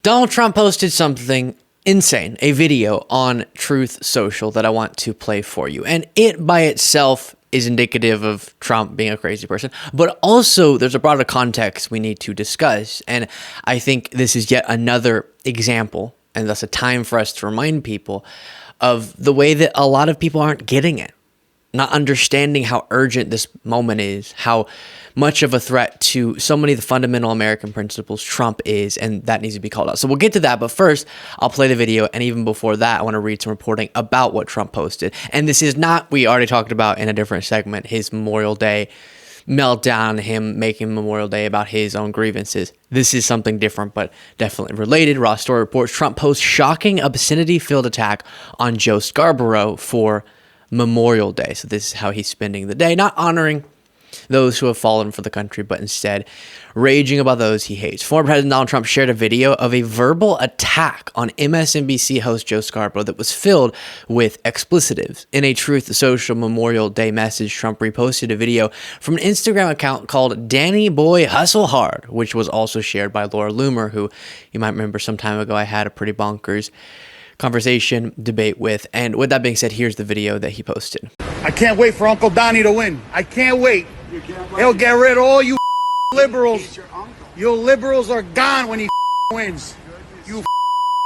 Donald Trump posted something insane, a video on Truth Social that I want to play for you. And it by itself is indicative of Trump being a crazy person, but also there's a broader context we need to discuss. And I think this is yet another example, and thus a time for us to remind people of the way that a lot of people aren't getting it, not understanding how urgent this moment is, how much of a threat to so many of the fundamental American principles Trump is, and that needs to be called out. So we'll get to that, but first, I'll play the video, and even before that, I want to read some reporting about what Trump posted. And this is not, we already talked about in a different segment, his Memorial Day meltdown, him making Memorial Day about his own grievances. This is something different, but definitely related. Raw Story reports, Trump posts shocking obscenity-filled attack on Joe Scarborough for Memorial Day. So this is how he's spending the day, not honoring those who have fallen for the country, but instead raging about those he hates. Former President Donald Trump shared a video of a verbal attack on MSNBC host Joe Scarborough that was filled with explicitives. In a Truth Social Memorial Day message, Trump reposted a video from an Instagram account called Danny Boy Hustle Hard, which was also shared by Laura Loomer, who you might remember some time ago I had a pretty bonkers conversation debate with. And with that being said, here's the video that he posted. I can't wait for Uncle Donnie to win. I can't wait. He'll get rid of all you liberals. You liberals are gone when he wins. You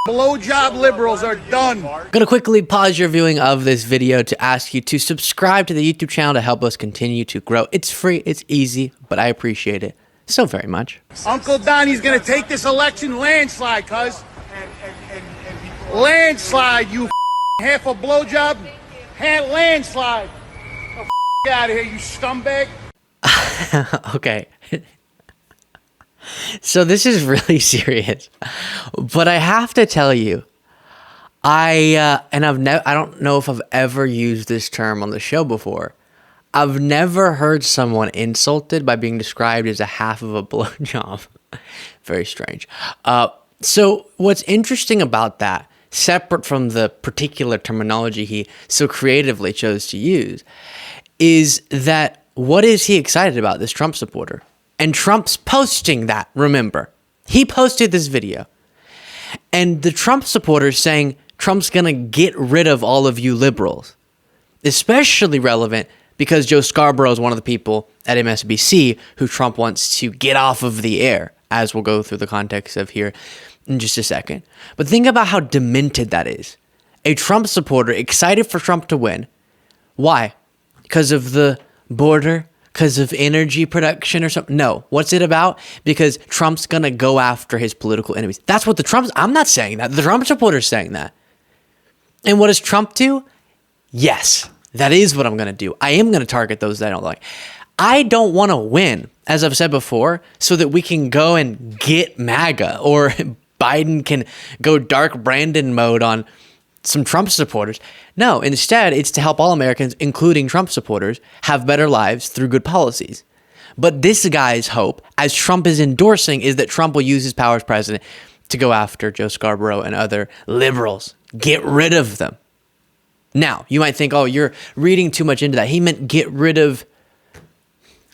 blowjob liberals are done. I'm going to quickly pause your viewing of this video to ask you to subscribe to the YouTube channel to help us continue to grow. It's free, it's easy, but I appreciate it so very much. Uncle Donnie's going to take this election landslide, cuz. Landslide, you half a blowjob, half landslide. The out of here, you scumbag. Okay. So this is really serious, but I have to tell you, I don't know if I've ever used this term on the show before. I've never heard someone insulted by being described as a half of a blowjob. Very strange. So what's interesting about that, separate from the particular terminology he so creatively chose to use, is that what is he excited about, this Trump supporter? And Trump's posting that, remember. He posted this video. And the Trump supporters saying Trump's going to get rid of all of you liberals. Especially relevant because Joe Scarborough is one of the people at MSNBC who Trump wants to get off of the air, as we'll go through the context of here in just a second. But think about how demented that is. A Trump supporter excited for Trump to win. Why? Because of the border? Because of energy production or something? No. What's it about? Because Trump's going to go after his political enemies. That's what I'm not saying that. The Trump supporter's saying that. And what does Trump do? Yes, that is what I'm going to do. I am going to target those that I don't like. I don't want to win, as I've said before, so that we can go and get MAGA or Biden can go dark Brandon mode on some Trump supporters. No, instead, it's to help all Americans, including Trump supporters, have better lives through good policies. But this guy's hope, as Trump is endorsing, is that Trump will use his power as president to go after Joe Scarborough and other liberals. Get rid of them. Now, you might think, oh, you're reading too much into that. He meant get rid of...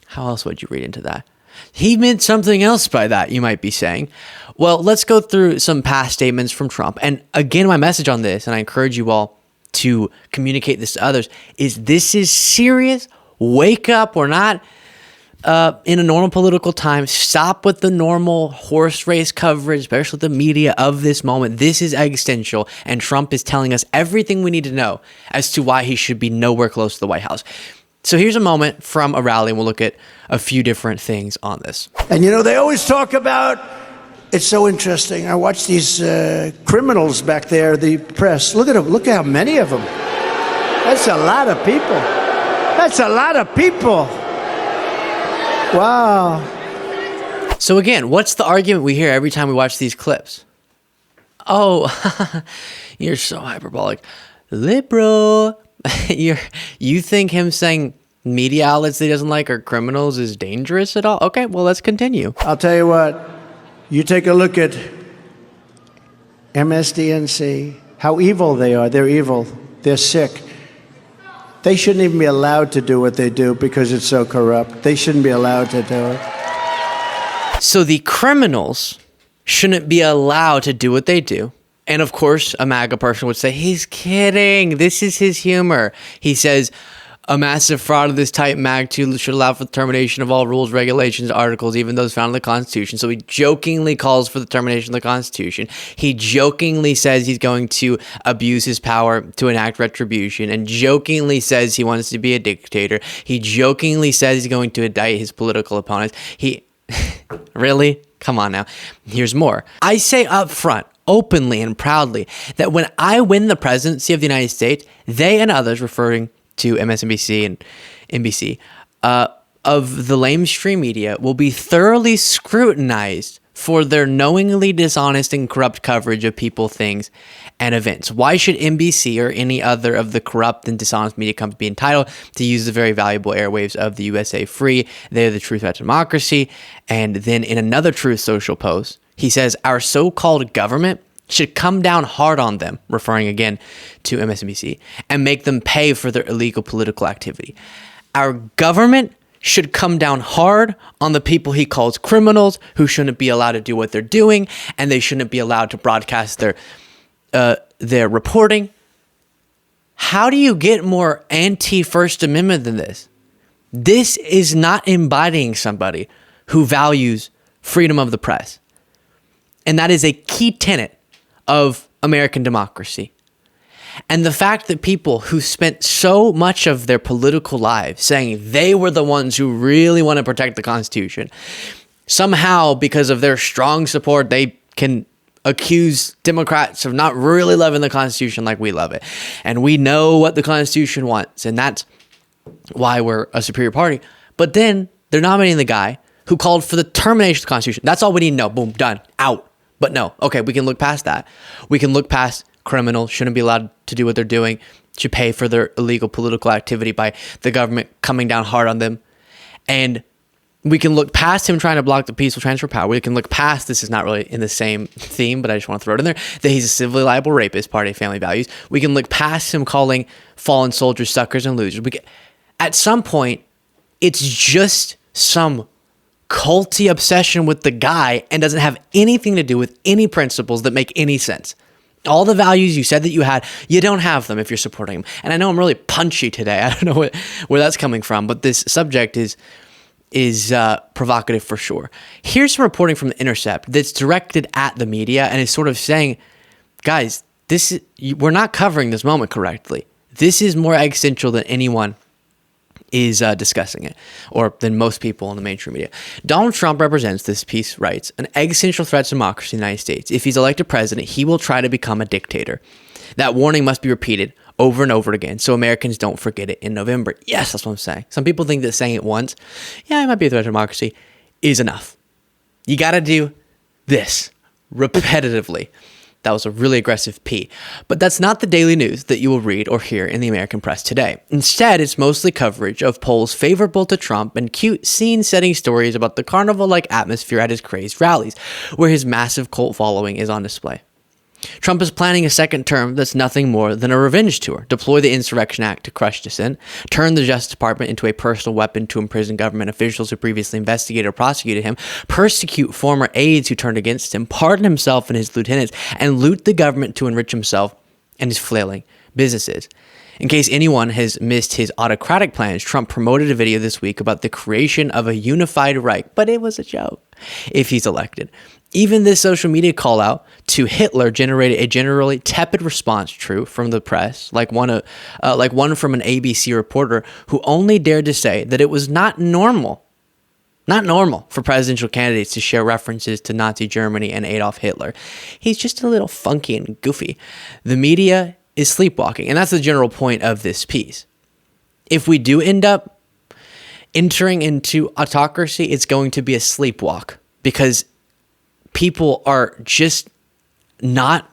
How else would you read into that? He meant something else by that, you might be saying. Well, let's go through some past statements from Trump. And again, my message on this, and I encourage you all to communicate this to others, is this is serious. Wake up. We're not in a normal political time. Stop with the normal horse race coverage, especially the media of this moment. This is existential, and Trump is telling us everything we need to know as to why he should be nowhere close to the White House. So here's a moment from a rally, and we'll look at a few different things on this. And you know, they always talk about, it's so interesting. I watch these criminals back there, the press. Look at them. Look at how many of them. That's a lot of people. That's a lot of people. Wow. So again, what's the argument we hear every time we watch these clips? Oh, you're so hyperbolic. Liberal. You think him saying media outlets that he doesn't like are criminals is dangerous at all? Okay, well, let's continue. I'll tell you what. You take a look at MSDNC, how evil they are. They're evil. They're sick. They shouldn't even be allowed to do what they do because it's so corrupt. They shouldn't be allowed to do it. So the criminals shouldn't be allowed to do what they do. And of course, a MAGA person would say, he's kidding. This is his humor. He says, a massive fraud of this type, magnitude should allow for the termination of all rules, regulations, articles, even those found in the Constitution. So he jokingly calls for the termination of the Constitution. He jokingly says he's going to abuse his power to enact retribution, and jokingly says he wants to be a dictator. He jokingly says he's going to indict his political opponents. Really? Come on now. Here's more. I say up front, openly and proudly, that when I win the presidency of the United States, they and others, referring to MSNBC and NBC, of the lamestream media, will be thoroughly scrutinized for their knowingly dishonest and corrupt coverage of people, things, and events. Why should NBC or any other of the corrupt and dishonest media companies be entitled to use the very valuable airwaves of the USA free? They're the true threat to democracy. And then in another Truth Social post, he says, our so-called government should come down hard on them, referring again to MSNBC, and make them pay for their illegal political activity. Our government should come down hard on the people he calls criminals, who shouldn't be allowed to do what they're doing, and they shouldn't be allowed to broadcast their reporting. How do you get more anti-First Amendment than this? This is not embodying somebody who values freedom of the press. And that is a key tenet of American democracy. And the fact that people who spent so much of their political lives saying they were the ones who really want to protect the Constitution, somehow, because of their strong support, they can accuse Democrats of not really loving the Constitution like we love it. And we know what the Constitution wants, and that's why we're a superior party. But then they're nominating the guy who called for the termination of the Constitution. That's all we need to know. Boom, done, out. But no, okay, we can look past that. We can look past criminals, shouldn't be allowed to do what they're doing, should pay for their illegal political activity by the government coming down hard on them. And we can look past him trying to block the peaceful transfer of power. We can look past, this is not really in the same theme, but I just want to throw it in there, that he's a civilly liable rapist, party of family values. We can look past him calling fallen soldiers suckers and losers. At some point, it's just some culty obsession with the guy and doesn't have anything to do with any principles that make any sense. All the values you said that you had, you don't have them if you're supporting him. And I know I'm really punchy today. I don't know where that's coming from, but this subject is provocative for sure. Here's some reporting from The Intercept that's directed at the media and is sort of saying, guys, we're not covering this moment correctly. This is more existential than anyone is discussing it, or than most people in the mainstream media. Donald Trump represents, this piece writes, an existential threat to democracy in the United States. If he's elected president, he will try to become a dictator. That warning must be repeated over and over again so Americans don't forget it in November. Yes, that's what I'm saying. Some people think that saying it once, yeah, it might be a threat to democracy, is enough. You got to do this repetitively. That was a really aggressive P. But that's not the daily news that you will read or hear in the American press today. Instead, it's mostly coverage of polls favorable to Trump and cute scene-setting stories about the carnival-like atmosphere at his crazed rallies, where his massive cult following is on display. Trump is planning a second term that's nothing more than a revenge tour, deploy the Insurrection Act to crush dissent, turn the Justice Department into a personal weapon to imprison government officials who previously investigated or prosecuted him, persecute former aides who turned against him, pardon himself and his lieutenants, and loot the government to enrich himself and his flailing businesses. In case anyone has missed his autocratic plans, Trump promoted a video this week about the creation of a unified Reich, but it was a joke if he's elected. Even this social media call out to Hitler generated a generally tepid response, true, from the press, like one from an ABC reporter who only dared to say that it was not normal for presidential candidates to share references to Nazi Germany and Adolf Hitler. He's just a little funky and goofy. The media is sleepwalking, and that's the general point of this piece. If we do end up entering into autocracy, it's going to be a sleepwalk because people are just not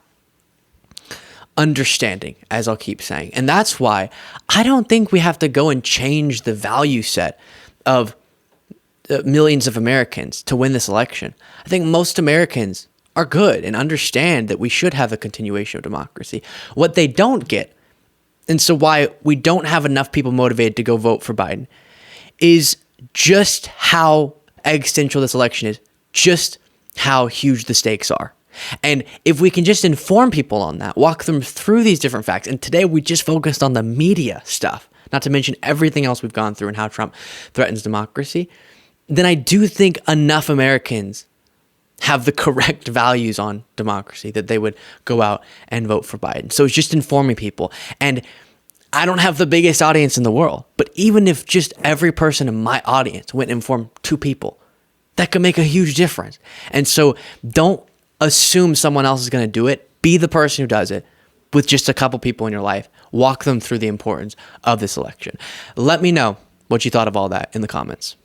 understanding, as I'll keep saying. And that's why I don't think we have to go and change the value set of millions of Americans to win this election. I think most Americans are good and understand that we should have a continuation of democracy. What they don't get, and so why we don't have enough people motivated to go vote for Biden, is just how existential this election is. Just how huge the stakes are. And if we can just inform people on that, walk them through these different facts, and today we just focused on the media stuff, not to mention everything else we've gone through and how Trump threatens democracy, then I do think enough Americans have the correct values on democracy that they would go out and vote for Biden. So it's just informing people. And I don't have the biggest audience in the world, but even if just every person in my audience went and informed 2 people, that could make a huge difference. And so don't assume someone else is going to do it. Be the person who does it with just a couple people in your life. Walk them through the importance of this election. Let me know what you thought of all that in the comments.